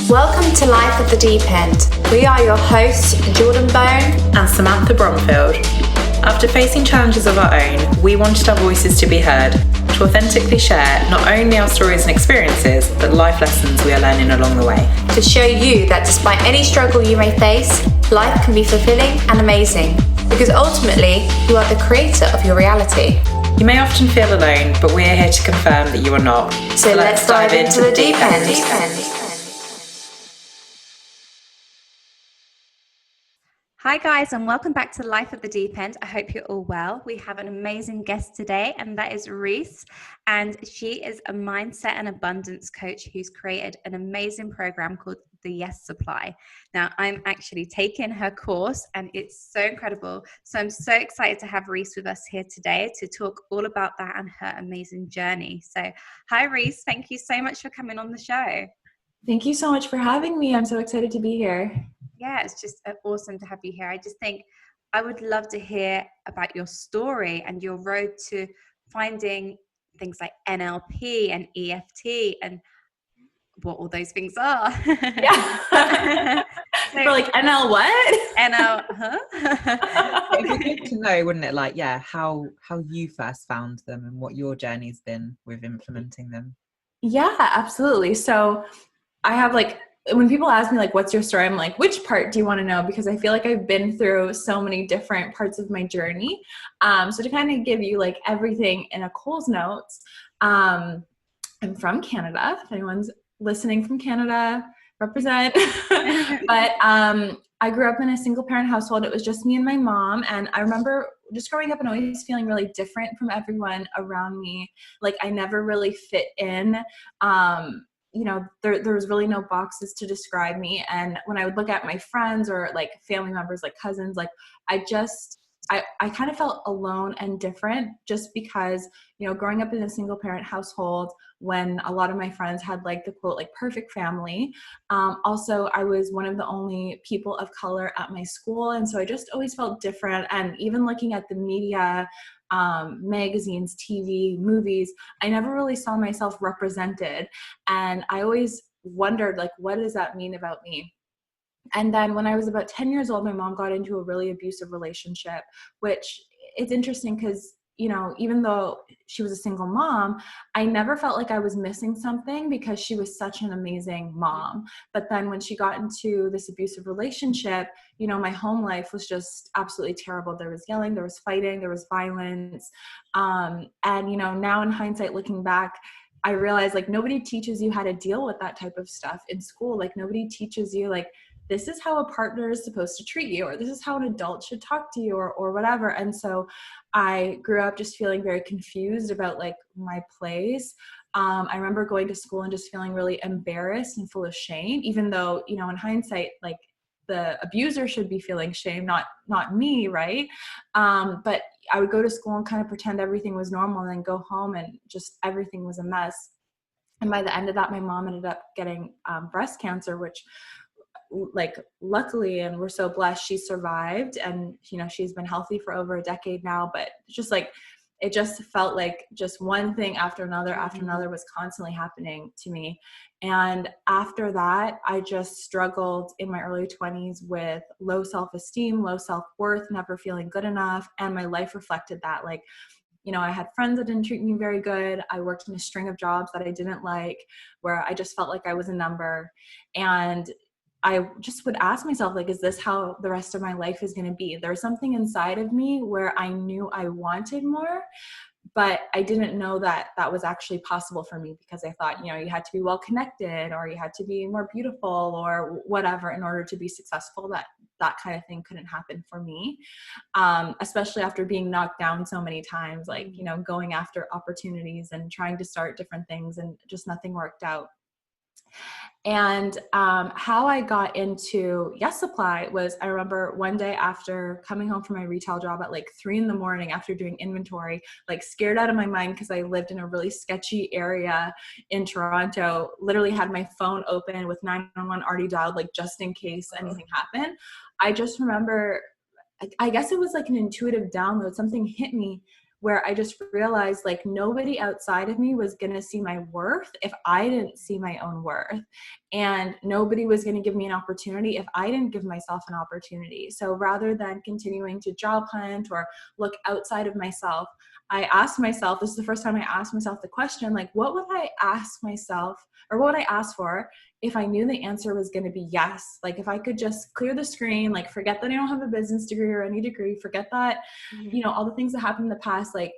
Welcome to Life at the Deep End. We are your hosts, Jordan Bone and Samantha Bromfield. After facing challenges of our own, we wanted our voices to be heard, to authentically share not only our stories and experiences, but life lessons we are learning along the way. To show you that despite any struggle you may face, life can be fulfilling and amazing, because ultimately, you are the creator of your reality. You may often feel alone, but we are here to confirm that you are not. So let's dive into the deep end. Hi guys, and welcome back to Life at the Deep End. I hope you're all well. We have an amazing guest today, and that is Reese. And she is a mindset and abundance coach who's created an amazing program called the Yes Supply. Now, I'm actually taking her course, and it's so incredible. So I'm so excited to have Reese with us here today to talk all about that and her amazing journey. So hi Reese, thank you so much for coming on the show. Thank you so much for having me. I'm so excited to be here. Yeah, it's just awesome to have you here. I just think I would love to hear about your story and your road to finding things like NLP and EFT and what all those things are. Yeah. So, we're like, NL what? NL, huh? It'd be good to know, wouldn't it? Like, yeah, how you first found them and what your journey's been with implementing them. Yeah, absolutely. So I have when people ask me what's your story, I'm like, which part do you want to know? Because I feel like I've been through so many different parts of my journey. So to kind of give you everything in a Coles Notes, I'm from Canada. If anyone's listening from Canada, represent. But I grew up in a single parent household. It was just me and my mom. And I remember just growing up and always feeling really different from everyone around me. I never really fit in. There was really no boxes to describe me. And when I would look at my friends or family members, cousins, I kind of felt alone and different just because, growing up in a single parent household when a lot of my friends had the quote, perfect family. Also, I was one of the only people of color at my school. And so I just always felt different. And even looking at the media, magazines, TV, movies, I never really saw myself represented. And I always wondered, what does that mean about me? And then when I was about 10 years old, my mom got into a really abusive relationship, which it's interesting because, even though she was a single mom, I never felt like I was missing something because she was such an amazing mom. But then when she got into this abusive relationship, my home life was just absolutely terrible. There was yelling, there was fighting, there was violence. And, now in hindsight, looking back, I realized nobody teaches you how to deal with that type of stuff in school. Nobody teaches you this is how a partner is supposed to treat you, or this is how an adult should talk to you, or whatever. And so I grew up just feeling very confused about my place. I remember going to school and just feeling really embarrassed and full of shame, even though, in hindsight, the abuser should be feeling shame, not me, right? But I would go to school and kind of pretend everything was normal and then go home and just everything was a mess. And by the end of that, my mom ended up getting breast cancer, which luckily, and we're so blessed, she survived, and she's been healthy for over a decade now. But just it just felt like just one thing after another was constantly happening to me. And after that, I just struggled in my early 20s with low self-esteem, low self-worth, never feeling good enough. And my life reflected that. I had friends that didn't treat me very good. I worked in a string of jobs that I didn't like, where I just felt like I was a number. And I just would ask myself, is this how the rest of my life is going to be? There was something inside of me where I knew I wanted more, but I didn't know that that was actually possible for me, because I thought, you had to be well connected, or you had to be more beautiful or whatever in order to be successful. That kind of thing couldn't happen for me, especially after being knocked down so many times, going after opportunities and trying to start different things, and just nothing worked out. And how I got into Yes Supply was, I remember one day after coming home from my retail job at 3 a.m. after doing inventory, scared out of my mind because I lived in a really sketchy area in Toronto, literally had my phone open with 911 already dialed, just in case anything happened. I just remember, I guess it was an intuitive download. Something hit me where I just realized like nobody outside of me was going to see my worth if I didn't see my own worth. And nobody was going to give me an opportunity if I didn't give myself an opportunity. So rather than continuing to job hunt or look outside of myself, I asked myself, this is the first time I asked myself the question, like, what would I ask myself, or what would I ask for if I knew the answer was going to be yes? Like if I could just clear the screen, like forget that I don't have a business degree or any degree, forget that, you know, all the things that happened in the past, like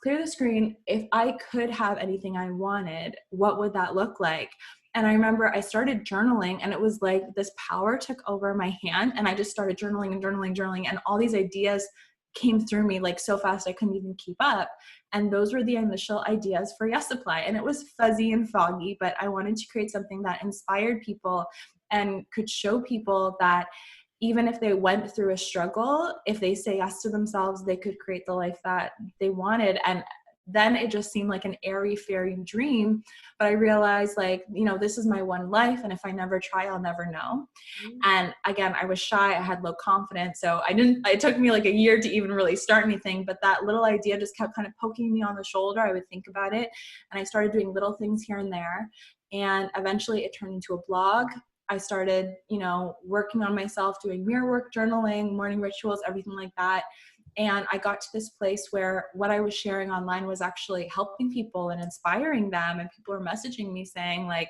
clear the screen. If I could have anything I wanted, what would that look like? And I remember I started journaling, and it was like this power took over my hand, and I just started journaling and journaling, and all these ideas came through me like so fast I couldn't even keep up. And those were the initial ideas for Yes Supply. And it was fuzzy and foggy, but I wanted to create something that inspired people and could show people that even if they went through a struggle, if they say yes to themselves, they could create the life that they wanted. And then it just seemed like an airy fairy dream. But I realized like, you know, this is my one life. And if I never try, I'll never know. And again, I was shy. I had low confidence. So it took me like a year to even really start anything. But that little idea just kept kind of poking me on the shoulder. I would think about it. And I started doing little things here and there. And eventually it turned into a blog. I started, you know, working on myself, doing mirror work, journaling, morning rituals, everything like that. And I got to this place where what I was sharing online was actually helping people and inspiring them. And people were messaging me saying like,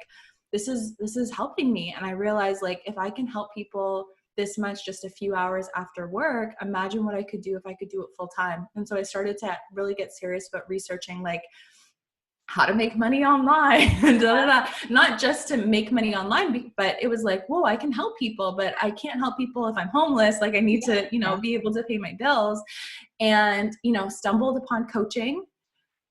this is helping me. And I realized like, if I can help people this much just a few hours after work, imagine what I could do if I could do it full time. And so I started to really get serious about researching like how to make money online, not just to make money online, but it was like, whoa, I can help people, but I can't help people if I'm homeless. Like I need to, you know, be able to pay my bills. And, you know, stumbled upon coaching.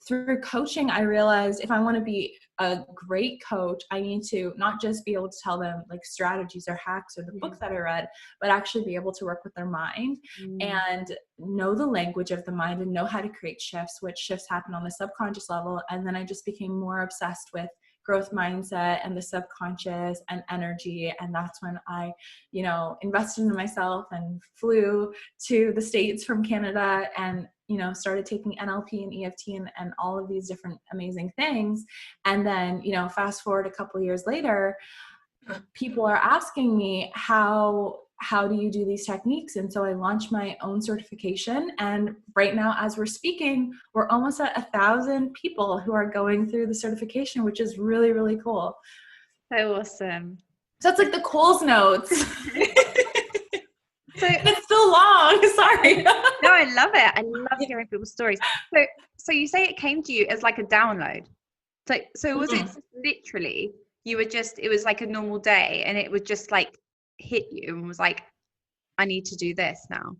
Through coaching, I realized if I want to be a great coach, I need to not just be able to tell them like strategies or hacks or the books that I read, but actually be able to work with their mind and know the language of the mind and know how to create shifts, which shifts happen on the subconscious level. And then I just became more obsessed with growth mindset and the subconscious and energy. And that's when I, you know, invested in myself and flew to the States from Canada and, you know, started taking NLP and EFT and all of these different amazing things. And then, you know, fast forward a couple of years later, people are asking me, how do you do these techniques? And so I launched my own certification. And right now, as we're speaking, we're almost at 1,000 people who are going through the certification, which is really, really cool. So awesome. So it's like the Coles notes. So it's so long. Sorry. No, I love it. I love hearing people's stories. So you say it came to you as like a download. So was it literally it was like a normal day and it would just like hit you and was like, I need to do this now.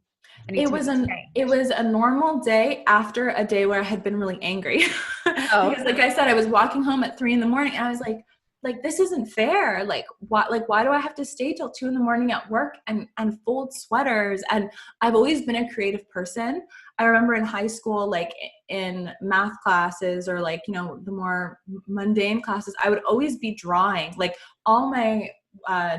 It was a normal day after a day where I had been really angry. Because like I said, I was walking home at 3 a.m. and I was like, this isn't fair. Like, why do I have to stay till 2 a.m. at work and fold sweaters? And I've always been a creative person. I remember in high school, like in math classes or like, you know, the more mundane classes, I would always be drawing. Like all my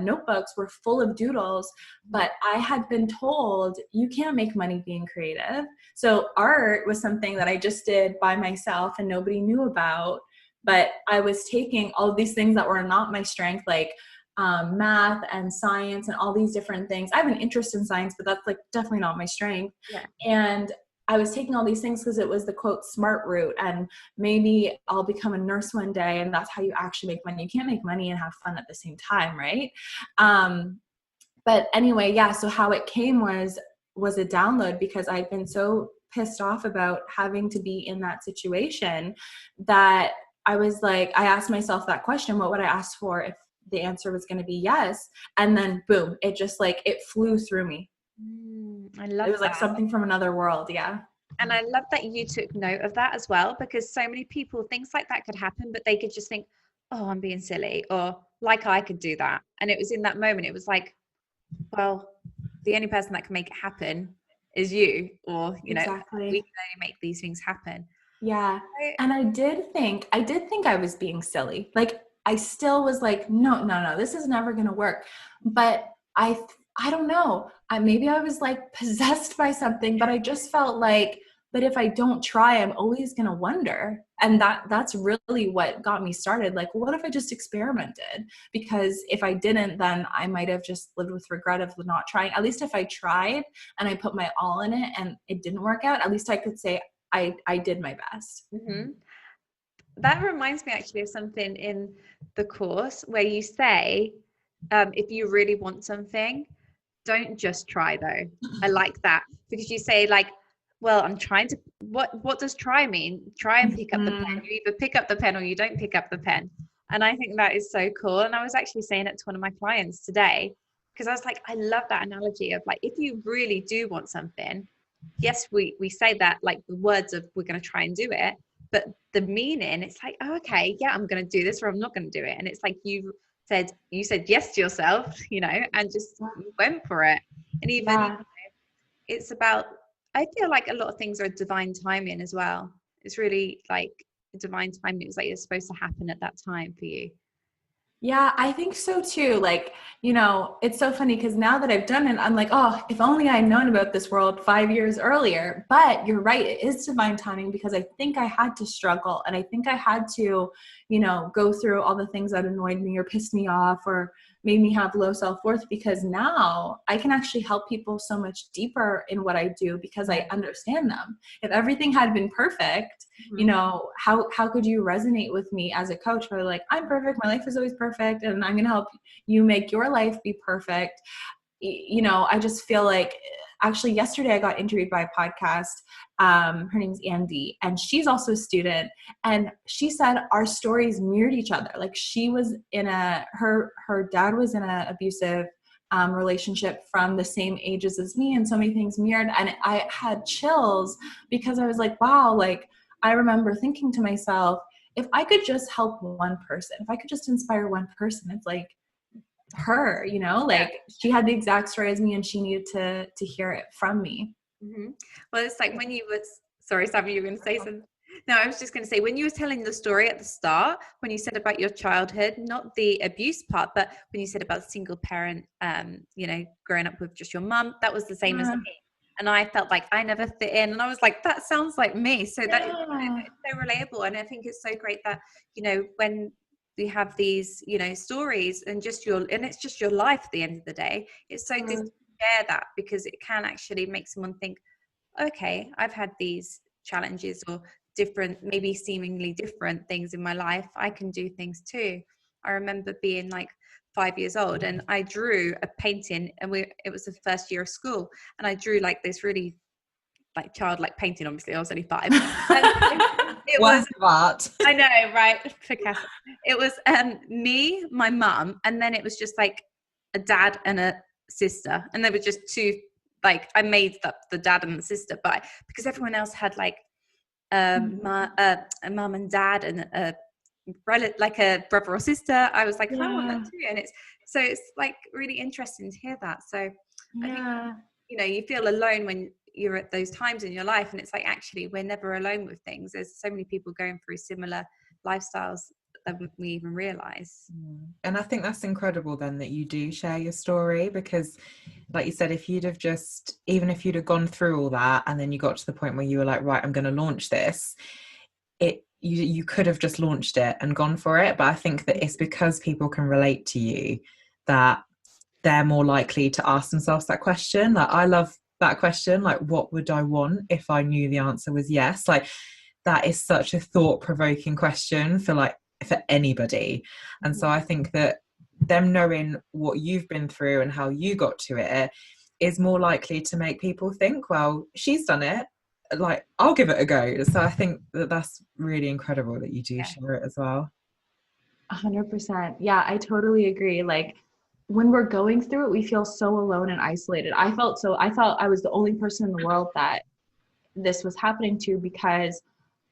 notebooks were full of doodles, but I had been told you can't make money being creative. So art was something that I just did by myself and nobody knew about. But I was taking all of these things that were not my strength, like math and science and all these different things. I have an interest in science, but that's like definitely not my strength. Yeah. And I was taking all these things because it was the quote smart route, and maybe I'll become a nurse one day and that's how you actually make money. You can't make money and have fun at the same time, right? But anyway, yeah, so how it came was a download because I'd been so pissed off about having to be in that situation that I was like, I asked myself that question, what would I ask for if the answer was going to be yes? And then boom, it just like, it flew through me. I love it. It was like something from another world. Yeah. And I love that you took note of that as well, because so many people, things like that could happen, but they could just think, oh, I'm being silly, or like I could do that. And it was in that moment, it was like, well, the only person that can make it happen is you, or, you know, exactly. We can only make these things happen. Yeah. And I did think I was being silly. Like I still was like, no, this is never going to work. But I don't know. Maybe I was like possessed by something, but I just felt like But if I don't try, I'm always going to wonder. And that's really what got me started. Like, what if I just experimented? Because if I didn't, then I might have just lived with regret of not trying. At least if I tried and I put my all in it and it didn't work out, at least I could say I did my best. Mm-hmm. That reminds me actually of something in the course where you say, if you really want something, don't just try though. I like that, because you say like, well, I'm trying to, what does try mean? Try and pick up the pen. You either pick up the pen or you don't pick up the pen. And I think that is so cool. And I was actually saying it to one of my clients today, because I was like, I love that analogy of like, if you really do want something, yes, we say that like the words of we're going to try and do it, but the meaning, it's like, oh, okay, yeah, I'm going to do this or I'm not going to do it. And it's like you said yes to yourself, and just went for it. And even it's about, I feel like a lot of things are divine timing as well. It's really like divine timing. It's like it's supposed to happen at that time for you. Yeah, I think so too. Like, it's so funny because now that I've done it, I'm like, oh, if only I'd known about this world 5 years earlier. But you're right, it is divine timing, because I think I had to struggle, and I think I had to, go through all the things that annoyed me or pissed me off or made me have low self-worth, because now I can actually help people so much deeper in what I do because I understand them. If everything had been perfect, how could you resonate with me as a coach? Where like, I'm perfect, my life is always perfect, and I'm going to help you make your life be perfect. I just feel like, actually yesterday I got interviewed by a podcast. Her name's Andy, and she's also a student. And she said our stories mirrored each other. Like, she was in her dad was in an abusive relationship from the same ages as me, and so many things mirrored. And I had chills because I was like, wow, like I remember thinking to myself, if I could just help one person, if I could just inspire one person, it's like her, like she had the exact story as me and she needed to hear it from me. Mm-hmm. Well, it's like when you was, sorry, Sammy, you were going to say something. No, I was just going to say, when you were telling the story at the start, when you said about your childhood, not the abuse part, but when you said about single parent, growing up with just your mum, that was the same as me. And I felt like I never fit in. And I was like, that sounds like me. So that is so relatable. And I think it's so great that, when we have these, stories and it's just your life at the end of the day, it's so good to share that, because it can actually make someone think, okay, I've had these challenges or different, maybe seemingly different things in my life. I can do things too. I remember being like 5 years old and I drew a painting, and it was the first year of school, and I drew like this really like childlike painting. Obviously I was only 5. It was art. I know, right? It was me, my mum, and then it was just like a dad and a sister, and there were just two. Like I made the dad and the sister, but because everyone else had like a mum and dad and a brother or sister, I was like, I want that too. And it's like really interesting to hear that. So I think you feel alone when you're at those times in your life, and it's like, actually we're never alone with things. There's so many people going through similar lifestyles than we even realize. And I think that's incredible then that you do share your story, because like you said, if you'd have even if you'd have gone through all that and then you got to the point where you were like, right, I'm going to launch this, you could have just launched it and gone for it. But I think that it's because people can relate to you that they're more likely to ask themselves that question. Like, I love that question, like, what would I want if I knew the answer was yes? Like, that is such a thought-provoking question for anybody. And so I think that them knowing what you've been through and how you got to it is more likely to make people think, well, she's done it, like, I'll give it a go. So I think that that's really incredible that you do share it as well. 100%. Yeah, I totally agree. Like, when we're going through it, we feel so alone and isolated. I felt I was the only person in the world that this was happening to, because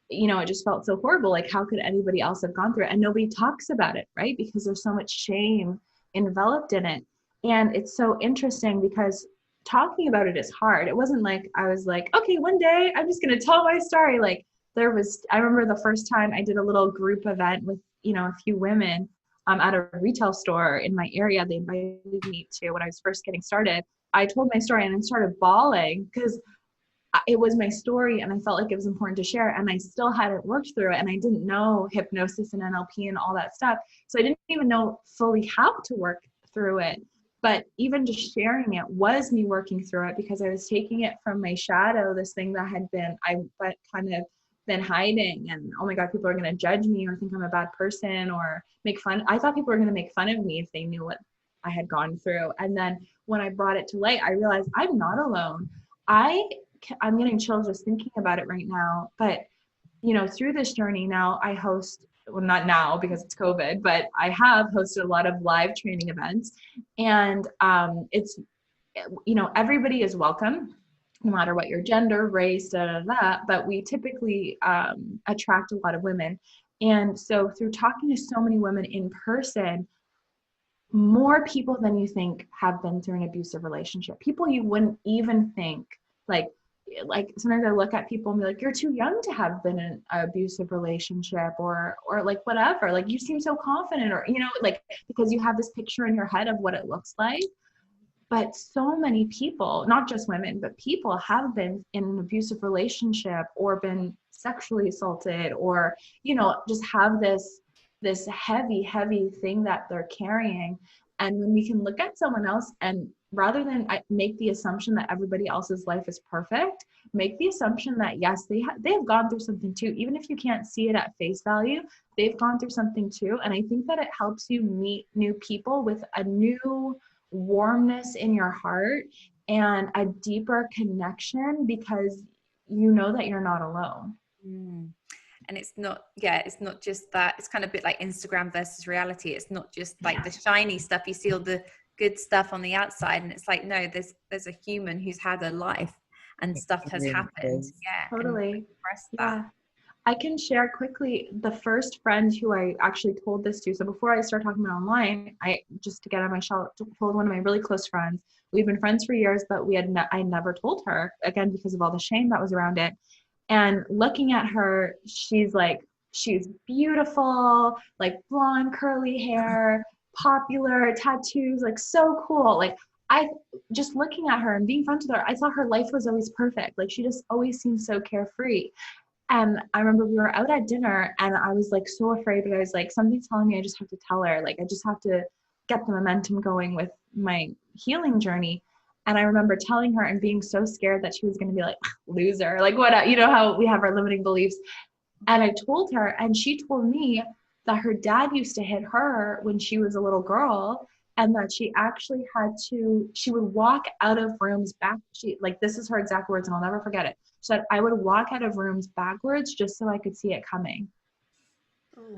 it just felt so horrible. Like, how could anybody else have gone through it? And nobody talks about it, right? Because there's so much shame enveloped in it. And it's so interesting because talking about it is hard. It wasn't like I was like, okay, one day I'm just going to tell my story. Like, I remember the first time I did a little group event with, a few women at a retail store in my area. They invited me to when I was first getting started. I told my story and I started bawling because it was my story and I felt like it was important to share, and I still hadn't worked through it, and I didn't know hypnosis and NLP and all that stuff. So I didn't even know fully how to work through it. But even just sharing it was me working through it, because I was taking it from my shadow, this thing that I've kind of been hiding, and oh my God, people are going to judge me or think I'm a bad person or make fun. I thought people were going to make fun of me if they knew what I had gone through. And then when I brought it to light, I realized I'm not alone. I'm getting chills just thinking about it right now. But, through this journey now, I host, well, not now because it's COVID, but I have hosted a lot of live training events. And it's, everybody is welcome, no matter what your gender, race, but we typically attract a lot of women. And so through talking to so many women in person, more people than you think have been through an abusive relationship. People you wouldn't even think, like sometimes I look at people and be like, you're too young to have been in an abusive relationship, or like whatever, like you seem so confident, or like, because you have this picture in your head of what it looks like. But so many people, not just women, but people have been in an abusive relationship or been sexually assaulted, or just have this heavy thing that they're carrying. And when we can look at someone else, and rather than make the assumption that everybody else's life is perfect, make the assumption that yes, they've gone through something too. Even if you can't see it at face value, they've gone through something too. And I think that it helps you meet new people with a new warmness in your heart and a deeper connection, because you know that you're not alone. And it's not just that. It's kind of a bit like Instagram versus reality. It's not just like the shiny stuff. You see all the good stuff on the outside, and it's like, no, there's a human who's had a life and stuff has happened. Yeah, totally. That. I can share quickly the first friend who I actually told this to. So before I start talking about online, just to get on my shell, told one of my really close friends. We've been friends for years, but I never told her, again, because of all the shame that was around it. And looking at her, she's beautiful, like blonde, curly hair, popular, tattoos, like so cool. Like I just looking at her and being friends with her, I thought her life was always perfect. Like she just always seemed so carefree. And I remember we were out at dinner and I was like so afraid, but I was like, something's telling me I just have to tell her. Like I just have to get the momentum going with my healing journey. And I remember telling her and being so scared that she was going to be like, loser, like what, how we have our limiting beliefs. And I told her, and she told me that her dad used to hit her when she was a little girl, and that she actually she would walk out of rooms back. This is her exact words, and I'll never forget it. She said, I would walk out of rooms backwards just so I could see it coming.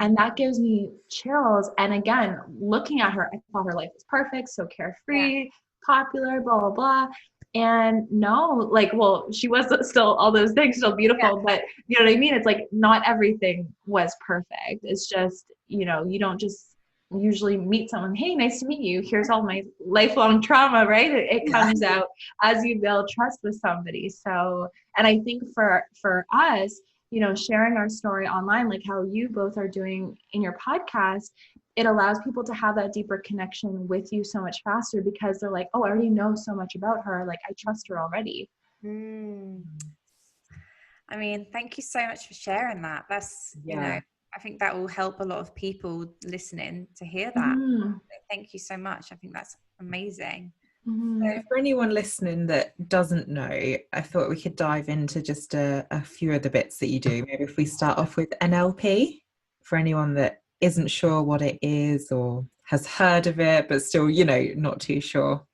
And that gives me chills. And again, looking at her, I thought her life was perfect, so carefree, popular, blah, blah, blah. And no, she was still all those things, still beautiful, but you know what I mean? It's like, not everything was perfect. It's just, you don't just usually meet someone, hey, nice to meet you. Here's all my lifelong trauma, right? It comes out as you build trust with somebody. So, and I think for us, sharing our story online, like how you both are doing in your podcast, it allows people to have that deeper connection with you so much faster, because they're like, oh, I already know so much about her. Like I trust her already. I mean, thank you so much for sharing that. That's, I think that will help a lot of people listening to hear that. So thank you so much. I think that's amazing. So for anyone listening that doesn't know, I thought we could dive into just a few of the bits that you do. Maybe if we start off with NLP, for anyone that isn't sure what it is or has heard of it, but still, not too sure.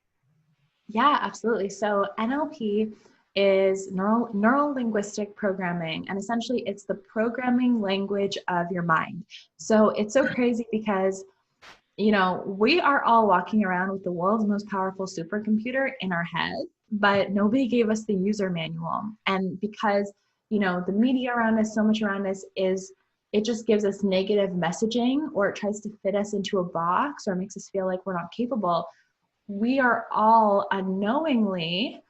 Yeah, absolutely. So NLP is neuro-linguistic programming, and essentially it's the programming language of your mind. So it's so crazy because we are all walking around with the world's most powerful supercomputer in our head, but nobody gave us the user manual. And because, the media around us, so much around us it just gives us negative messaging, or it tries to fit us into a box, or makes us feel like we're not capable. We are all unknowingly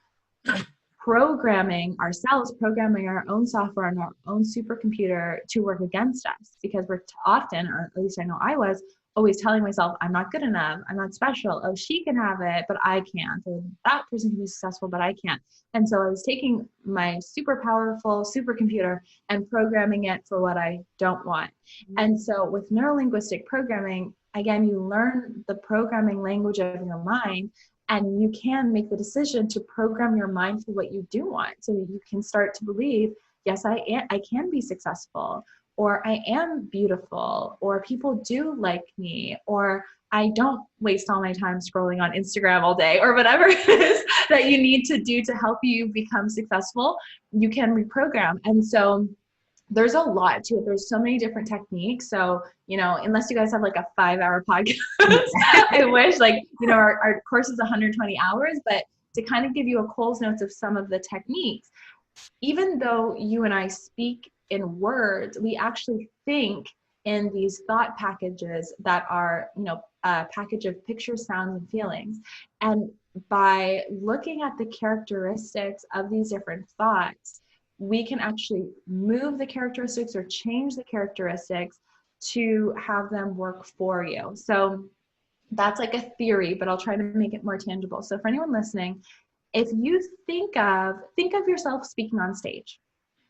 programming our own software and our own supercomputer to work against us, because we're often, or at least I know I was, always telling myself, I'm not good enough, I'm not special, oh, she can have it, but I can't, or that person can be successful, but I can't. And so I was taking my super powerful supercomputer and programming it for what I don't want. And so with neurolinguistic programming, again, you learn the programming language of your mind, and you can make the decision to program your mind for what you do want. So you can start to believe, yes, I can be successful, or I am beautiful, or people do like me, or I don't waste all my time scrolling on Instagram all day, or whatever it is that you need to do to help you become successful, you can reprogram. And so there's a lot to it. There's so many different techniques. So, unless you guys have like a 5-hour podcast, I wish, our course is 120 hours, but to kind of give you a Coles Notes of some of the techniques, even though you and I speak in words, we actually think in these thought packages that are, a package of pictures, sounds, and feelings. And by looking at the characteristics of these different thoughts, we can actually move the characteristics or change the characteristics to have them work for you. So that's like a theory, but I'll try to make it more tangible. So for anyone listening, if you think of yourself speaking on stage.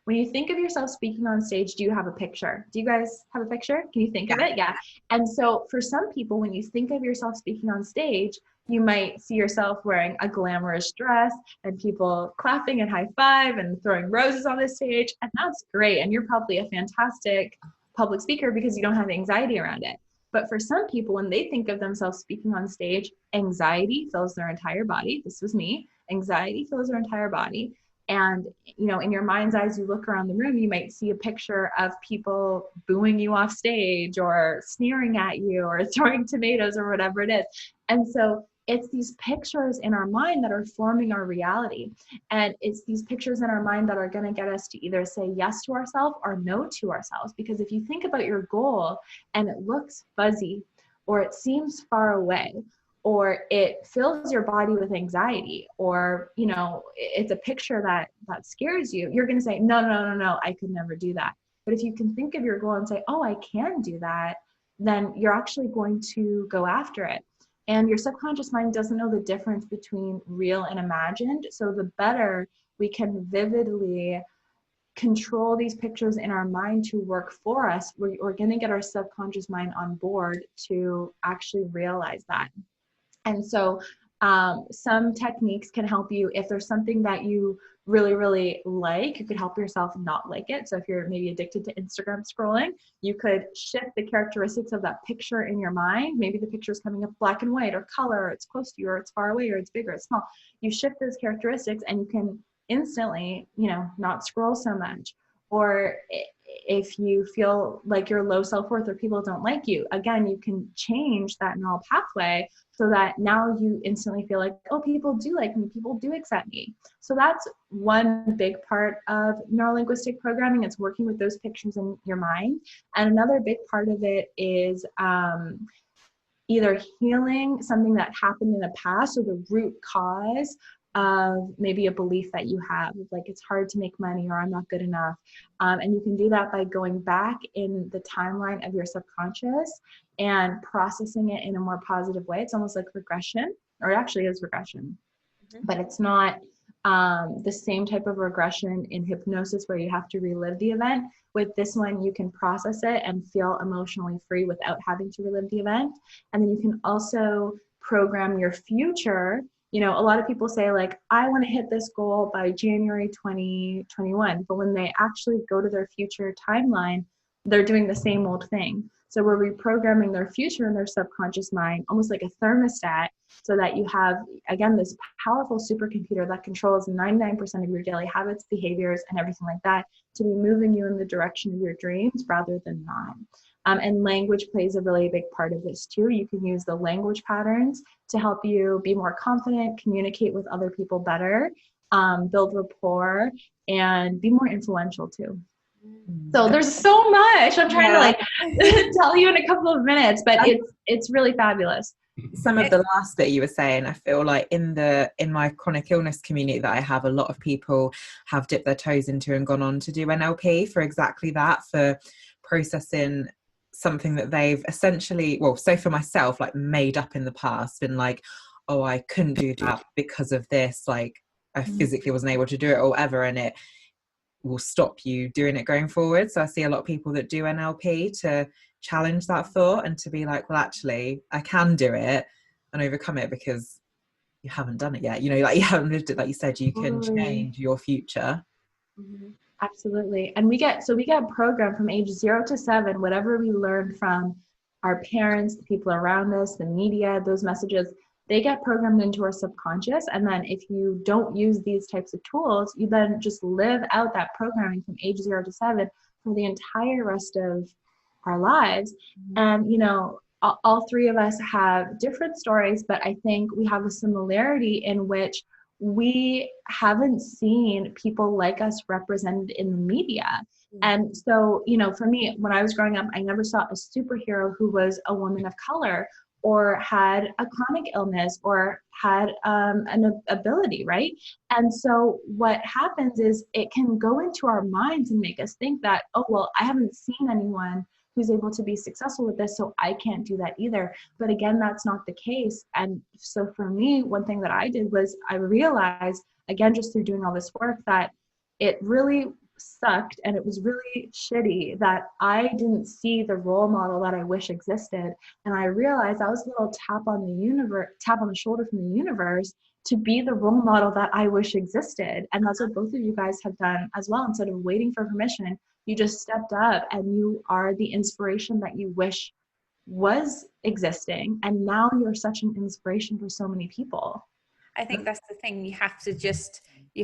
When you think of yourself speaking on stage, do you have a picture? Do you guys have a picture? Can you think of it? Yeah. And so for some people, when you think of yourself speaking on stage, you might see yourself wearing a glamorous dress and people clapping and high five and throwing roses on the stage. And that's great. And you're probably a fantastic public speaker because you don't have anxiety around it. But for some people, when they think of themselves speaking on stage, anxiety fills their entire body. This was me. Anxiety fills their entire body. And, in your mind's eyes, you look around the room, you might see a picture of people booing you off stage or sneering at you or throwing tomatoes or whatever it is. And so it's these pictures in our mind that are forming our reality. And it's these pictures in our mind that are going to get us to either say yes to ourselves or no to ourselves. Because if you think about your goal and it looks fuzzy, or it seems far away, or it fills your body with anxiety, or, it's a picture that scares you, you're going to say, no, I could never do that. But if you can think of your goal and say, oh, I can do that, then you're actually going to go after it. And your subconscious mind doesn't know the difference between real and imagined. So the better we can vividly control these pictures in our mind to work for us, we're going to get our subconscious mind on board to actually realize that. And so some techniques can help you. If there's something that you really, really like, you could help yourself not like it. So if you're maybe addicted to Instagram scrolling, you could shift the characteristics of that picture in your mind. Maybe the picture is coming up black and white, or color, or it's close to you, or it's far away, or it's big, or it's small. You shift those characteristics and you can instantly, not scroll so much. Or if you feel like you're low self-worth or people don't like you, again, you can change that neural pathway so that now you instantly feel like, oh, people do like me, people do accept me. So that's one big part of neurolinguistic programming. It's working with those pictures in your mind. And another big part of it is either healing something that happened in the past, or the root cause of maybe a belief that you have, like it's hard to make money, or I'm not good enough. And you can do that by going back in the timeline of your subconscious and processing it in a more positive way. It's almost like regression, or it actually is regression, but it's not the same type of regression in hypnosis where you have to relive the event. With this one, you can process it and feel emotionally free without having to relive the event. And then you can also program your future. A lot of people say, like, I want to hit this goal by January 2021. But when they actually go to their future timeline, they're doing the same old thing. So we're reprogramming their future in their subconscious mind, almost like a thermostat, so that you have, again, this powerful supercomputer that controls 99% of your daily habits, behaviors, and everything like that, to be moving you in the direction of your dreams rather than not. And language plays a really big part of this too. You can use the language patterns to help you be more confident, communicate with other people better, build rapport, and be more influential too. So there's so much I'm trying to like tell you in a couple of minutes, but it's really fabulous. Some of the last bit you were saying, I feel like in my chronic illness community that I have, a lot of people have dipped their toes into and gone on to do NLP for exactly that, for processing something that they've essentially, well, so for myself, like made up in the past, been like, oh, I couldn't do that because of this, like I physically wasn't able to do it or whatever, and it will stop you doing it going forward. So I see a lot of people that do NLP to challenge that thought and to be like, well, actually I can do it and overcome it because you haven't done it yet, you know, like you haven't lived it. Like you said, you can change your future. Absolutely. And we get programmed from age 0 to 7, whatever we learned from our parents, the people around us, the media, those messages, they get programmed into our subconscious. And then if you don't use these types of tools, you then just live out that programming from age 0 to 7 for the entire rest of our lives. And, you know, all three of us have different stories, but I think we have a similarity in which we haven't seen people like us represented in the media. And so, you know, for me, when I was growing up, I never saw a superhero who was a woman of color or had a chronic illness or had an ability, right? And so what happens is it can go into our minds and make us think that, oh, well, I haven't seen anyone who's able to be successful with this, so I can't do that either. But again, that's not the case. And so for me, one thing that I did was I realized, again, just through doing all this work, that it really sucked and it was really shitty that I didn't see the role model that I wish existed. And I realized that was a little tap on the shoulder from the universe to be the role model that I wish existed. And that's what both of you guys have done as well. Instead of waiting for permission, you just stepped up and you are the inspiration that you wish was existing. And now you're such an inspiration for so many people. I think that's the thing. You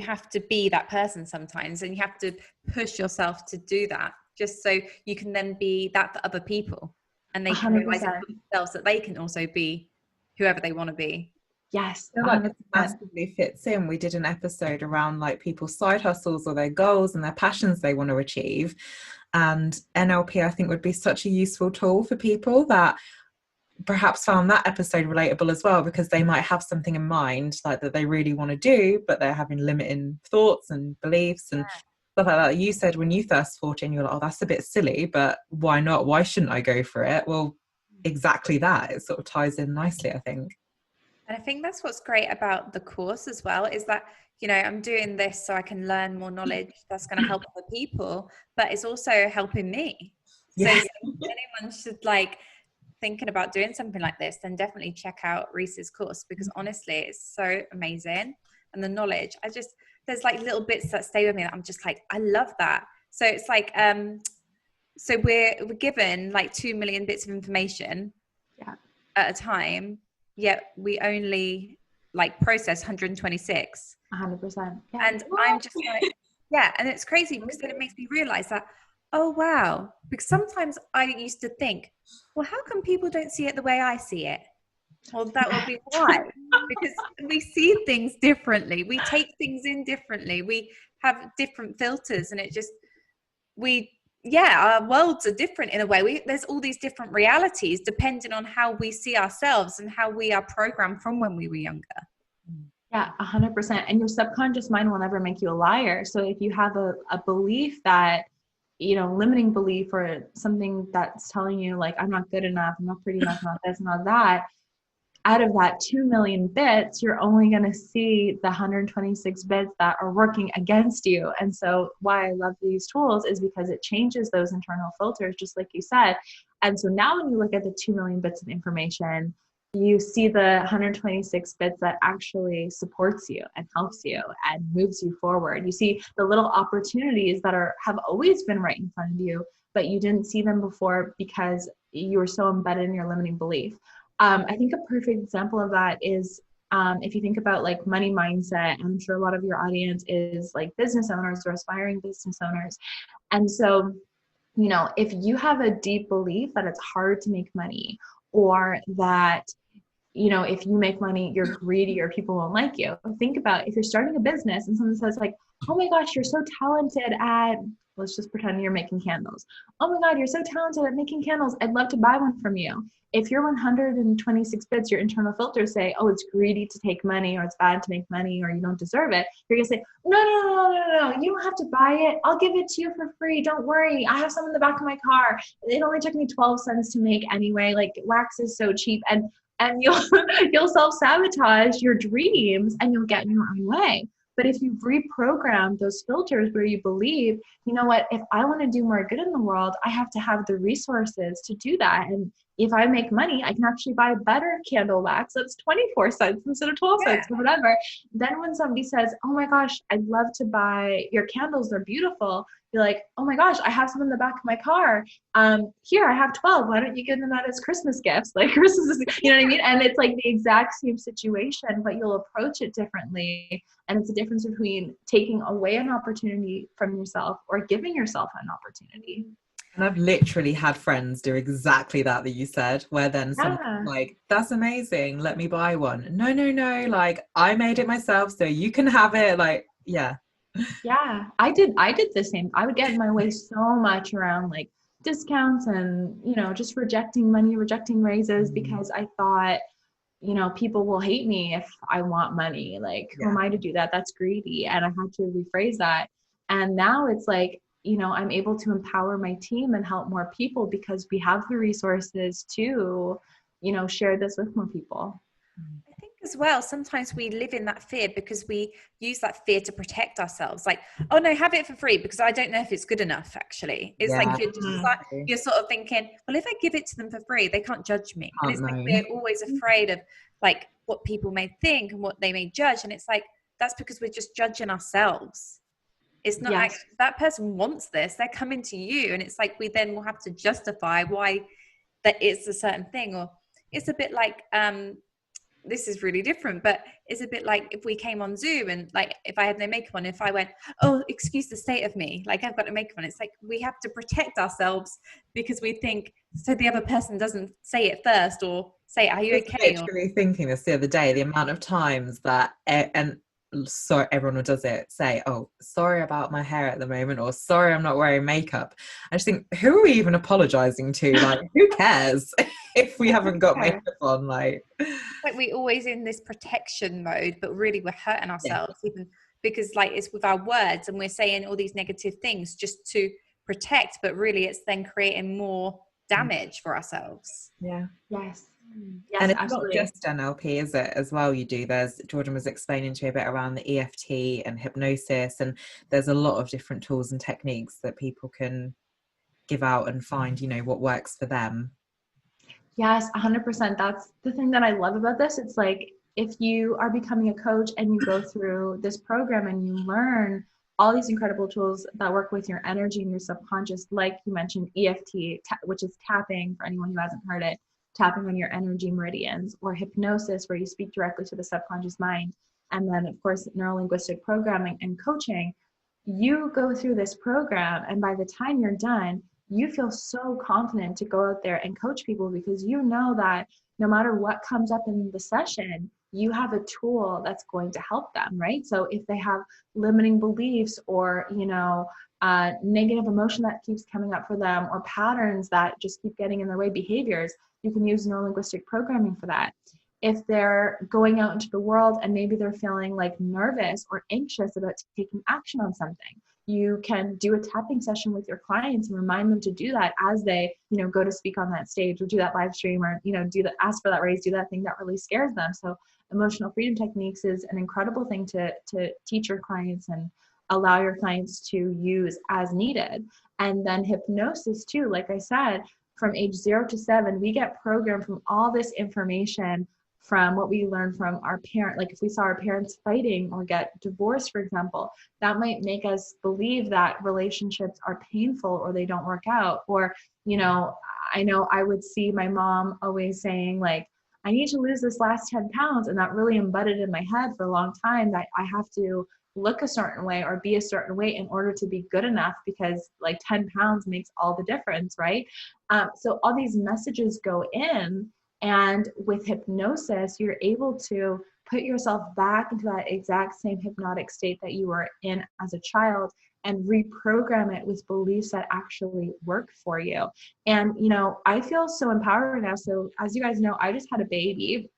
have to be that person sometimes, and you have to push yourself to do that just so you can then be that for other people, and they can 100%. Realize for themselves that they can also be whoever they want to be. Yes, I feel like this massively fits in. We did an episode around like people's side hustles or their goals and their passions they want to achieve. And NLP, I think, would be such a useful tool for people that perhaps found that episode relatable as well, because they might have something in mind like that they really want to do, but they're having limiting thoughts and beliefs and stuff like that. You said when you first thought it, you're like, oh, that's a bit silly, but why not? Why shouldn't I go for it? Well, exactly that. It sort of ties in nicely, I think. And I think that's what's great about the course as well, is that, you know, I'm doing this so I can learn more knowledge that's going to help other people, but it's also helping me. Yes. So if anyone should like thinking about doing something like this, then definitely check out Reese's course, because honestly, it's so amazing. And the knowledge, there's like little bits that stay with me that I'm just like, I love that. So it's like, so we're given like 2 million bits of information at a time, yet we only like process 126. 100%. Yeah. And I'm just like, yeah. And it's crazy because then it makes me realize that, oh, wow. Because sometimes I used to think, well, how come people don't see it the way I see it? Well, that would be why. Because we see things differently. We take things in differently. We have different filters, and it just, our worlds are different in a way. There's all these different realities depending on how we see ourselves and how we are programmed from when we were younger. Yeah, 100%. And your subconscious mind will never make you a liar. So if you have a belief that, you know, limiting belief or something that's telling you like, I'm not good enough, I'm not pretty enough, not this, not that, out of that 2 million bits, you're only going to see the 126 bits that are working against you. And so why I love these tools is because it changes those internal filters, just like you said. And so now when you look at the 2 million bits of information, you see the 126 bits that actually supports you and helps you and moves you forward. You see the little opportunities that have always been right in front of you, but you didn't see them before because you were so embedded in your limiting belief. I think a perfect example of that is if you think about like money mindset, I'm sure a lot of your audience is like business owners or aspiring business owners. And so, you know, if you have a deep belief that it's hard to make money, or that, you know, if you make money, you're greedy or people won't like you. Think about if you're starting a business and someone says like, oh my gosh, you're so talented at let's just pretend you're making candles. Oh my God, you're so talented at making candles. I'd love to buy one from you. If you're 126 bits, your internal filters say, oh, it's greedy to take money, or it's bad to make money, or you don't deserve it. You're going to say, no, you don't have to buy it. I'll give it to you for free. Don't worry. I have some in the back of my car. It only took me 12 cents to make anyway. Like, wax is so cheap. And you'll self-sabotage your dreams, and you'll get in your own way. But if you've reprogrammed those filters where you believe, you know what, if I want to do more good in the world, I have to have the resources to do that. And if I make money, I can actually buy better candle wax that's 24 cents instead of 12 cents or whatever. Then when somebody says, oh my gosh, I'd love to buy your candles, they're beautiful. You're like, oh my gosh, I have some in the back of my car. Here, I have 12. Why don't you give them out as Christmas gifts? Like, Christmas is, you know what I mean? And it's like the exact same situation, but you'll approach it differently. And it's a difference between taking away an opportunity from yourself or giving yourself an opportunity. And I've literally had friends do exactly that you said, where then someone's like, that's amazing, let me buy one. No, like, I made it myself, so you can have it. Like, yeah, I did the same. I would get in my way so much around like discounts and, you know, just rejecting money, rejecting raises, because I thought, you know, people will hate me if I want money. Like, who am I to do that? That's greedy. And I had to rephrase that. And now it's like, you know, I'm able to empower my team and help more people because we have the resources to, you know, share this with more people. I think as well, sometimes we live in that fear because we use that fear to protect ourselves. Like, oh no, have it for free because I don't know if it's good enough, actually. It's like you're just like, you're sort of thinking, well, if I give it to them for free, they can't judge me. And it's like we're always afraid of like what people may think and what they may judge. And it's like, that's because we're just judging ourselves. It's not actually, that person wants this, they're coming to you. And it's like, we then will have to justify why that it's a certain thing. Or it's a bit like, this is really different, but it's a bit like if we came on Zoom and like, if I had no makeup on, if I went, oh, excuse the state of me, like I've got no makeup on. It's like, we have to protect ourselves because we think, so the other person doesn't say it first or say, are you okay? I was literally thinking this the other day, the amount of times that, and so everyone who does it say, oh, sorry about my hair at the moment, or sorry I'm not wearing makeup. I just think, who are we even apologizing to? Like, who cares if we haven't got makeup on? Like we always in this protection mode, but really we're hurting ourselves even because like it's with our words and we're saying all these negative things just to protect, but really it's then creating more damage for ourselves. Yes, and it's absolutely. not just NLP, is it, as well? You do, there's, Jordan was explaining to me a bit around the EFT and hypnosis, and there's a lot of different tools and techniques that people can give out and find, you know, what works for them. Yes, 100%. That's the thing that I love about this. It's like, if you are becoming a coach and you go through this program and you learn all these incredible tools that work with your energy and your subconscious, like you mentioned, EFT, which is tapping for anyone who hasn't heard it, tapping on your energy meridians, or hypnosis, where you speak directly to the subconscious mind. And then, of course, neuro-linguistic programming and coaching. You go through this program, and by the time you're done, you feel so confident to go out there and coach people because you know that no matter what comes up in the session, you have a tool that's going to help them, right? So if they have limiting beliefs or, you know, negative emotion that keeps coming up for them, or patterns that just keep getting in their way, behaviors, you can use neuro-linguistic programming for that. If they're going out into the world and maybe they're feeling like nervous or anxious about taking action on something, you can do a tapping session with your clients and remind them to do that as they, you know, go to speak on that stage or do that live stream, or, you know, ask for that raise, do that thing that really scares them. So emotional freedom techniques is an incredible thing to teach your clients and allow your clients to use as needed. And then hypnosis too, like I said, from age 0 to 7, we get programmed from all this information from what we learn from our parent. Like if we saw our parents fighting or get divorced, for example, that might make us believe that relationships are painful or they don't work out. Or, you know I would see my mom always saying like, I need to lose this last 10 pounds. And that really embedded in my head for a long time that I have to look a certain way or be a certain way in order to be good enough, because like 10 pounds makes all the difference, right? So all these messages go in. And with hypnosis, you're able to put yourself back into that exact same hypnotic state that you were in as a child and reprogram it with beliefs that actually work for you. And, I feel so empowered now. So as you guys know, I just had a baby,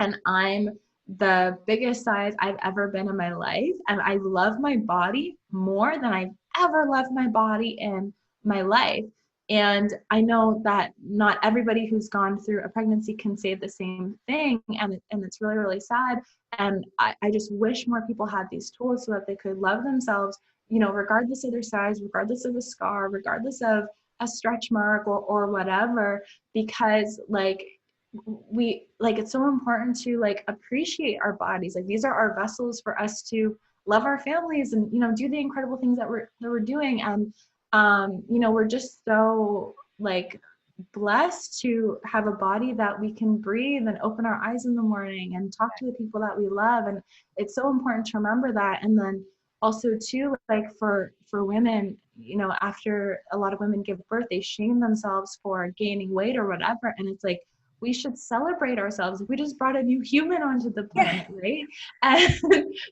and I'm the biggest size I've ever been in my life. And I love my body more than I've ever loved my body in my life. And I know that not everybody who's gone through a pregnancy can say the same thing. And it's really, really sad. And I just wish more people had these tools so that they could love themselves, regardless of their size, regardless of a scar, regardless of a stretch mark or whatever, because it's so important to appreciate our bodies. Like, these are our vessels for us to love our families and, do the incredible things that we're doing. And, we're just so blessed to have a body that we can breathe and open our eyes in the morning and talk to the people that we love. And it's so important to remember that. And then also too, for women, after a lot of women give birth, they shame themselves for gaining weight or whatever. And it's like, we should celebrate ourselves. We just brought a new human onto the planet, right? And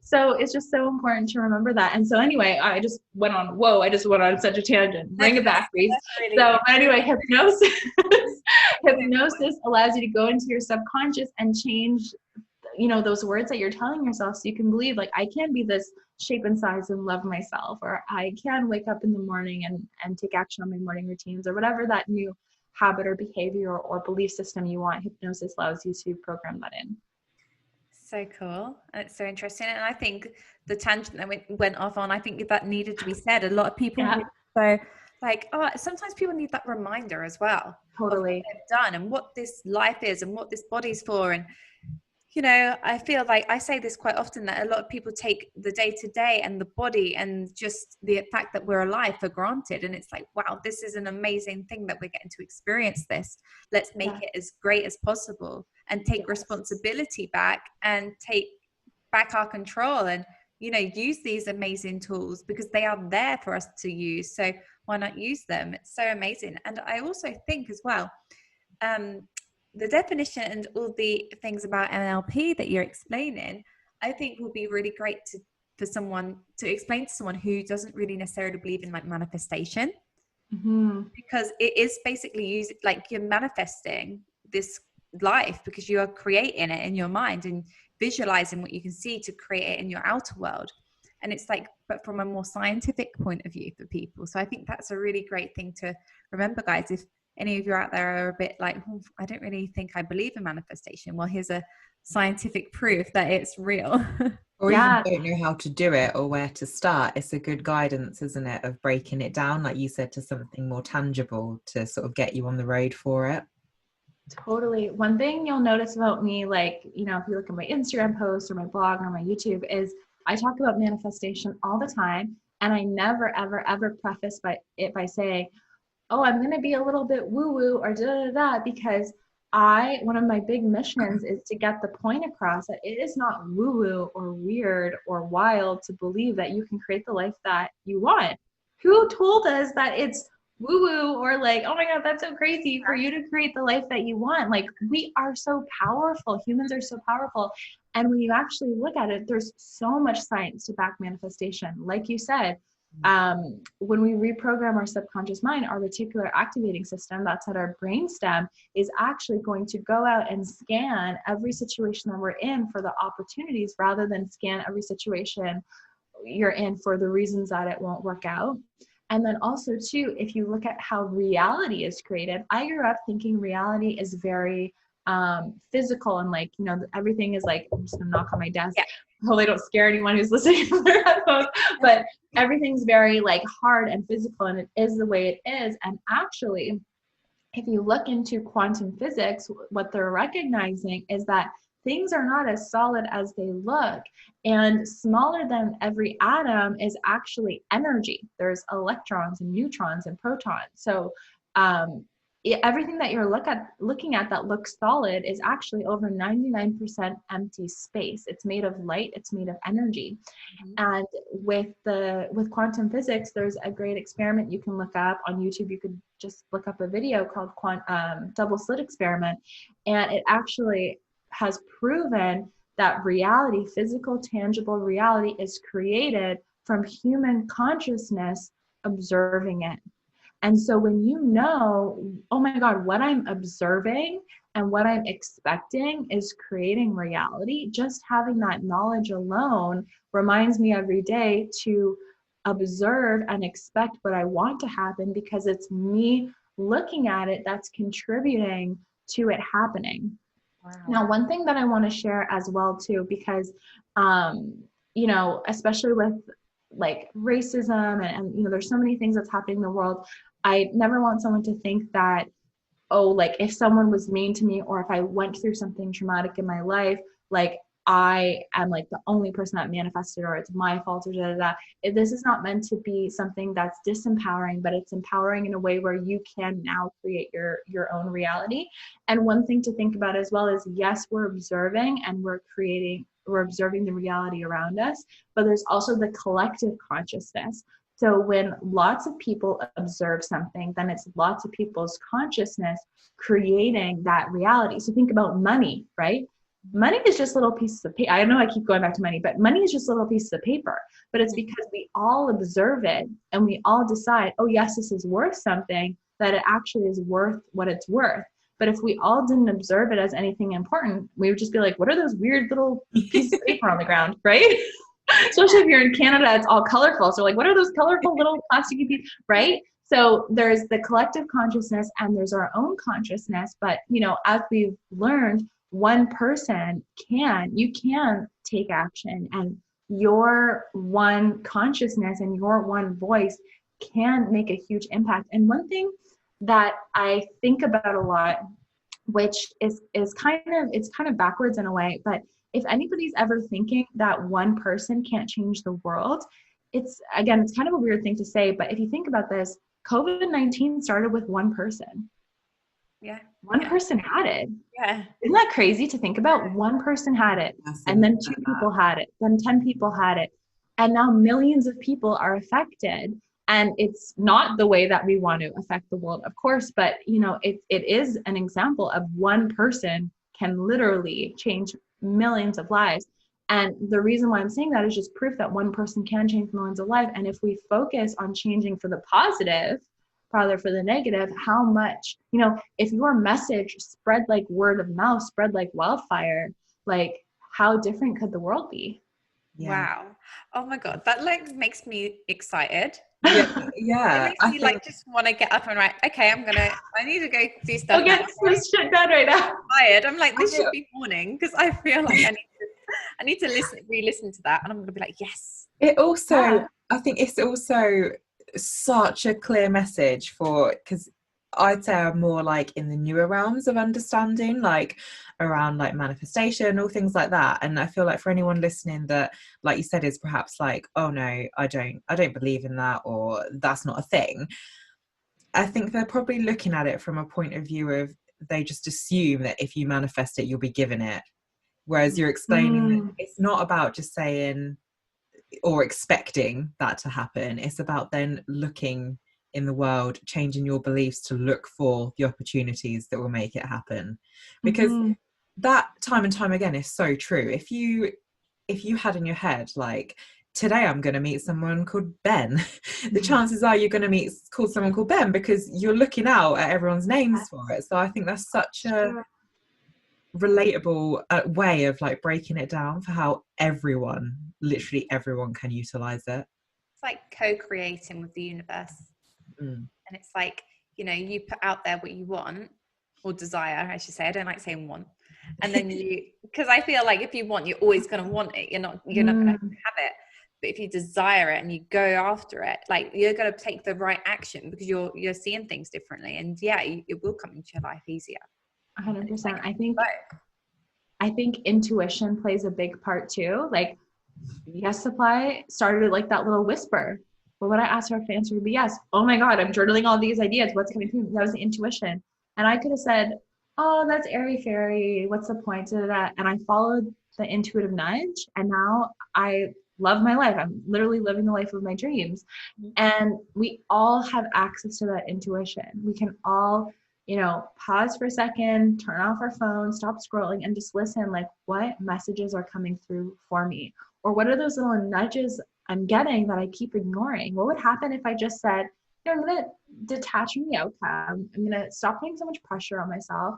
so it's just so important to remember that. And so anyway, I just went on such a tangent. Bring it back, Reese. So anyway, hypnosis allows you to go into your subconscious and change, those words that you're telling yourself, so you can believe, I can be this shape and size and love myself, or I can wake up in the morning and take action on my morning routines, or whatever that new habit or behavior or belief system you want. Hypnosis allows you to program that in. So cool. And it's so interesting. And I think the tangent that went off on, I think that needed to be said. A lot of people sometimes people need that reminder as well. Totally. Of what they've done and what this life is and what this body's for. And I feel like I say this quite often, that a lot of people take the day-to-day and the body and just the fact that we're alive for granted. And it's like, wow, this is an amazing thing that we're getting to experience this. Let's make it as great as possible and take responsibility back and take back our control and, use these amazing tools because they are there for us to use. So why not use them? It's so amazing. And I also think as well, the definition and all the things about NLP that you're explaining, I think will be really great for someone to explain to someone who doesn't really necessarily believe in manifestation, because it is basically you're manifesting this life because you are creating it in your mind and visualizing what you can see to create it in your outer world. And it's but from a more scientific point of view for people. So I think that's a really great thing to remember, guys. If any of you out there are a bit I don't really think I believe in manifestation, well, here's a scientific proof that it's real. Or even don't know how to do it or where to start. It's a good guidance, isn't it, of breaking it down, like you said, to something more tangible to sort of get you on the road for it. Totally. One thing you'll notice about me, if you look at my Instagram posts or my blog or my YouTube, is I talk about manifestation all the time. And I never, ever, ever preface it by saying, oh, I'm going to be a little bit woo-woo or da-da-da-da, because one of my big missions is to get the point across that it is not woo-woo or weird or wild to believe that you can create the life that you want. Who told us that it's woo-woo or oh my God, that's so crazy for you to create the life that you want? We are so powerful. Humans are so powerful. And when you actually look at it, there's so much science to back manifestation. Like you said, when we reprogram our subconscious mind, our reticular activating system, that's at our brainstem, is actually going to go out and scan every situation that we're in for the opportunities, rather than scan every situation you're in for the reasons that it won't work out. And then also too, if you look at how reality is created, I grew up thinking reality is very physical and everything is I'm just gonna knock on my desk. Hopefully I don't scare anyone who's listening to their headphones, but everything's very hard and physical, and it is the way it is. And actually, if you look into quantum physics, what they're recognizing is that things are not as solid as they look, and smaller than every atom is actually energy. There's electrons and neutrons and protons. So everything that you're looking at that looks solid is actually over 99% empty space. It's made of light, it's made of energy. And with quantum physics, there's a great experiment you can look up on YouTube. You could just look up a video called double slit experiment, and it actually has proven that reality, physical, tangible reality, is created from human consciousness observing it. And so when you know, oh my God, what I'm observing and what I'm expecting is creating reality, just having that knowledge alone reminds me every day to observe and expect what I want to happen, because it's me looking at it that's contributing to it happening. Wow. Now, one thing that I want to share as well too, because, you know, especially with like racism and, you know, there's so many things that's happening in the world. I never want someone to think that, oh, like if someone was mean to me, or if I went through something traumatic in my life, like I am like the only person that manifested, or it's my fault, or da da da. This is not meant to be something that's disempowering, but it's empowering in a way where you can now create your own reality. And one thing to think about as well is, yes, we're observing and we're observing the reality around us, but there's also the collective consciousness. So when lots of people observe something, then it's lots of people's consciousness creating that reality. So think about money, right? Money is just little pieces of paper. I know I keep going back to money, but money is just little pieces of paper. But it's because we all observe it and we all decide, oh yes, this is worth something, that it actually is worth what it's worth. But if we all didn't observe it as anything important, we would just be like, what are those weird little pieces of paper on the ground, right? Especially if you're in Canada, it's all colorful. So like, what are those colorful little plasticky pieces, right? So there's the collective consciousness and there's our own consciousness. But, you know, as we've learned, one person you can take action, and your one consciousness and your one voice can make a huge impact. And one thing that I think about a lot, which is kind of backwards in a way, but if anybody's ever thinking that one person can't change the world, it's kind of a weird thing to say, but if you think about this, COVID-19 started with one person. Yeah. One person had it. Yeah. Isn't that crazy to think about? One person had it, and then 2 people had it, then 10 people had it, and now millions of people are affected. And it's not the way that we want to affect the world, of course, but you know, it is an example of one person can literally change millions of lives. And the reason why I'm saying that is just proof that one person can change millions of lives. And if we focus on changing for the positive rather for the negative, how much, you know, if your message spread like word of mouth, spread like wildfire, like how different could the world be? Yeah. Wow. Oh my God. That like makes me excited. Yeah. It makes me like just want to get up and okay, I need to go do stuff. I'll get this shit done right now. I'm tired. I'm like, this should be morning, because I feel like I need to re-listen to that, and I'm going to be like, yes. It also, I think it's also such a clear message because I'd say I'm more like in the newer realms of understanding, like around like manifestation, all things like that. And I feel like for anyone listening that, like you said, is perhaps like, oh no, I don't believe in that, or that's not a thing. I think they're probably looking at it from a point of view of, they just assume that if you manifest it, you'll be given it. Whereas you're explaining that it's not about just saying or expecting that to happen. It's about then looking in the world, changing your beliefs to look for the opportunities that will make it happen. Because that time and time again is so true. If you had in your head, like, today I'm going to meet someone called Ben, the chances are you're going to call someone called Ben, because you're looking out at everyone's names for it. So I think that's such a relatable way of like breaking it down for how literally everyone can utilize it. It's like co-creating with the universe. And it's like, you know, you put out there what you want, or desire, I should say. I don't like saying want. And then because I feel like if you want, you're always going to want it. You're not going to have it. But if you desire it and you go after it, like, you're going to take the right action, because you're seeing things differently, and it will come into your life easier. 100%. I think intuition plays a big part too. Like, Yes Supply started like that little whisper. But what I asked her if the answer would be yes. Oh my God, I'm journaling all these ideas. What's coming through? That was the intuition. And I could have said, oh, that's airy fairy. What's the point of that? And I followed the intuitive nudge. And now I love my life. I'm literally living the life of my dreams. And we all have access to that intuition. We can all, you know, pause for a second, turn off our phone, stop scrolling, and just listen, like, what messages are coming through for me? Or what are those little nudges I'm getting that I keep ignoring? What would happen if I just said, I'm going to detach from the outcome. I'm going to stop putting so much pressure on myself.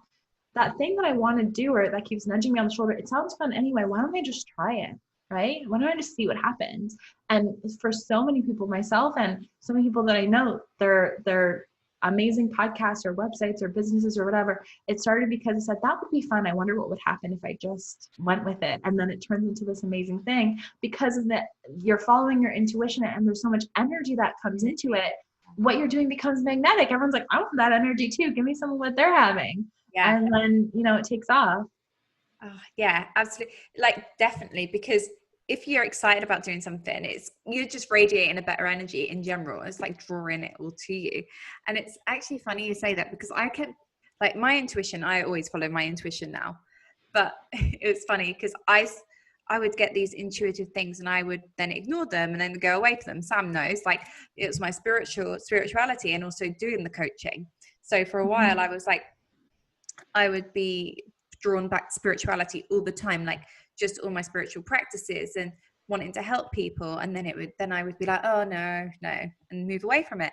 That thing that I want to do or that keeps nudging me on the shoulder, it sounds fun anyway. Why don't I just try it? Right? Why don't I just see what happens? And for so many people, myself and so many people that I know, they're amazing podcasts or websites or businesses or whatever. It started because I said, that would be fun. I wonder what would happen if I just went with it. And then it turns into this amazing thing because of that. You're following your intuition and there's so much energy that comes into it. What you're doing becomes magnetic. Everyone's like, I want that energy too. Give me some of what they're having. Yeah. And then, it takes off. Oh, yeah, absolutely. Like, definitely, because if you're excited about doing something, you're just radiating a better energy in general. It's like drawing it all to you. And it's actually funny you say that, because I kept, like, my intuition, I always follow my intuition now. But it was funny because I would get these intuitive things and I would then ignore them and then go away from them. Sam knows, like, it was my spirituality and also doing the coaching. So for a while I was like, I would be drawn back to spirituality all the time, like just all my spiritual practices and wanting to help people. And then I would be like, oh no, and move away from it.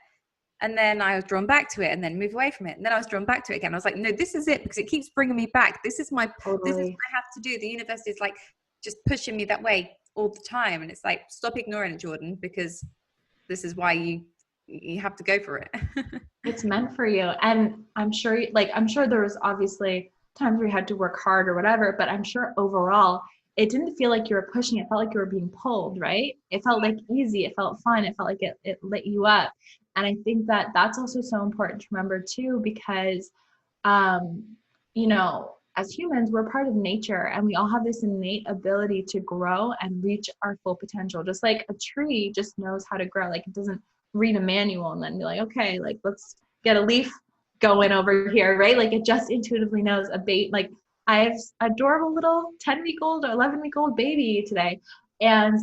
And then I was drawn back to it and then move away from it. And then I was drawn back to it again. I was like, no, this is it, because it keeps bringing me back. This is what I have to do. The universe is like just pushing me that way all the time. And it's like, stop ignoring it, Jordan, because this is why you have to go for it. It's meant for you. And I'm sure there was obviously times where you had to work hard or whatever, but I'm sure overall it didn't feel like you were pushing. It felt like you were being pulled, right? It felt like easy. It felt fun. It felt like it lit you up. And I think that that's also so important to remember too, because, as humans, we're part of nature and we all have this innate ability to grow and reach our full potential. Just like a tree just knows how to grow. Like, it doesn't read a manual and then be like, okay, like, let's get a leaf going over here, right? Like, it just intuitively knows. Like, I have adorable little 10-week-old or 11-week-old baby today. And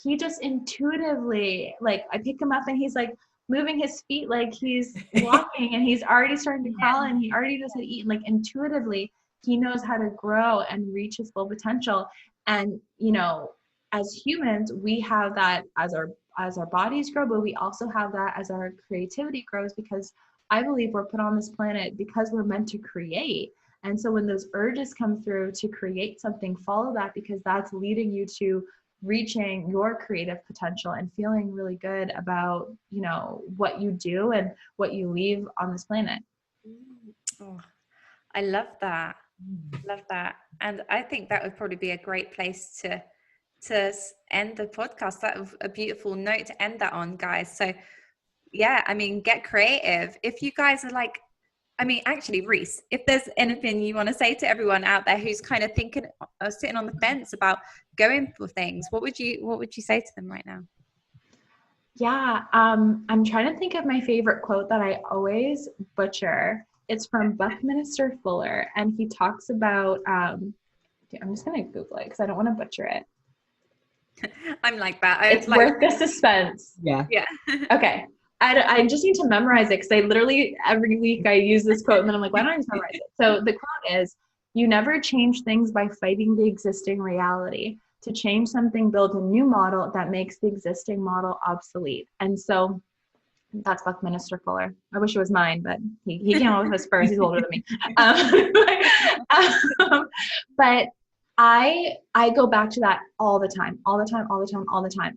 he just intuitively, like, I pick him up and he's like moving his feet like he's walking and he's already starting to crawl and he already knows how to eat. And like, intuitively, he knows how to grow and reach his full potential. And, as humans, we have that as our bodies grow, but we also have that as our creativity grows, because I believe we're put on this planet because we're meant to create. And so when those urges come through to create something, follow that, because that's leading you to reaching your creative potential and feeling really good about, what you do and what you leave on this planet. Oh, I love that. Love that. And I think that would probably be a great place to end the podcast. That was a beautiful note to end that on, guys. So yeah, I mean, get creative. If you guys are like, actually, Reese, if there's anything you want to say to everyone out there who's kind of thinking or sitting on the fence about going for things, what would you say to them right now? Yeah, I'm trying to think of my favorite quote that I always butcher. It's from Buckminster Fuller, and he talks about, I'm just going to Google it because I don't want to butcher it. I'm like that. It's worth the suspense. Yeah. Okay. I just need to memorize it, because I literally every week I use this quote and then I'm like, why don't I just memorize it? So the quote is, you never change things by fighting the existing reality. To change something, build a new model that makes the existing model obsolete. And so that's Buckminster Fuller. I wish it was mine, but he came up with this first. He's older than me. But I go back to that all the time.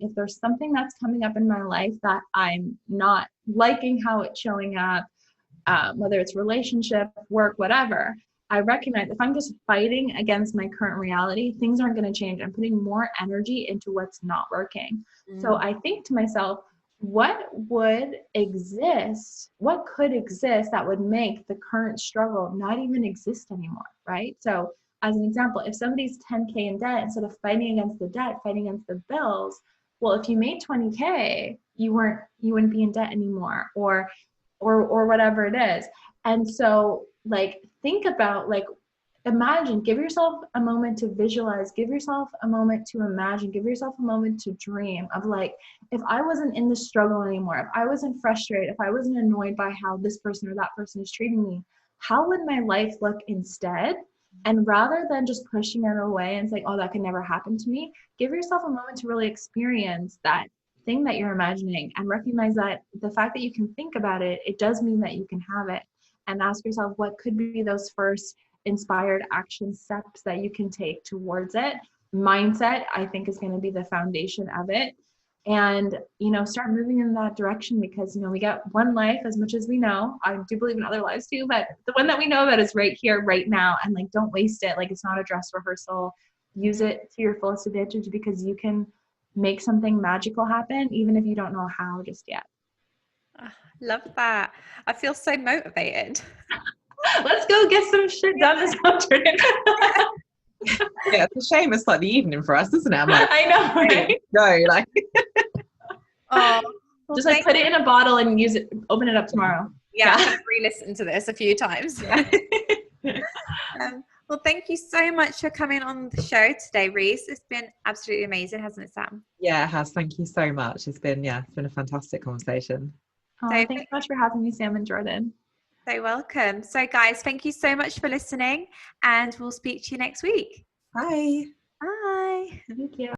If there's something that's coming up in my life that I'm not liking how it's showing up, whether it's relationship, work, whatever, I recognize if I'm just fighting against my current reality, things aren't going to change. I'm putting more energy into what's not working. So I think to myself, what could exist that would make the current struggle not even exist anymore, right? So as an example, if somebody's 10K in debt, instead of fighting against the debt, fighting against the bills, well, if you made 20K, you wouldn't be in debt anymore, or whatever it is. And so, like, think about, like, imagine, give yourself a moment to visualize, give yourself a moment to imagine, give yourself a moment to dream of, like, if I wasn't in the struggle anymore, if I wasn't frustrated, if I wasn't annoyed by how this person or that person is treating me, how would my life look instead? And rather than just pushing it away and saying, oh, that could never happen to me, give yourself a moment to really experience that thing that you're imagining and recognize that the fact that you can think about it, it does mean that you can have it. And ask yourself what could be those first inspired action steps that you can take towards it. Mindset, I think, is going to be the foundation of it. And, start moving in that direction, because, we got one life, as much as we know. I do believe in other lives too, but the one that we know about is right here, right now. And like, don't waste it. Like, it's not a dress rehearsal. Use it to your fullest advantage, because you can make something magical happen, even if you don't know how just yet. Love that. I feel so motivated. Let's go get some shit done this afternoon. Yeah, it's a shame it's like the evening for us, isn't it? I'm like, I know, right? No, like. Oh, well, just like put it in a bottle and use it, open it up tomorrow. Yeah, I'm going to re-listen to this a few times. Yeah. Well, thank you so much for coming on the show today, Reese. It's been absolutely amazing, hasn't it, Sam? Yeah, it has. Thank you so much. It's been a fantastic conversation. Oh, thanks so much for having me, Sam and Jordan. So welcome. So guys, thank you so much for listening, and we'll speak to you next week. Bye. Bye. Thank you.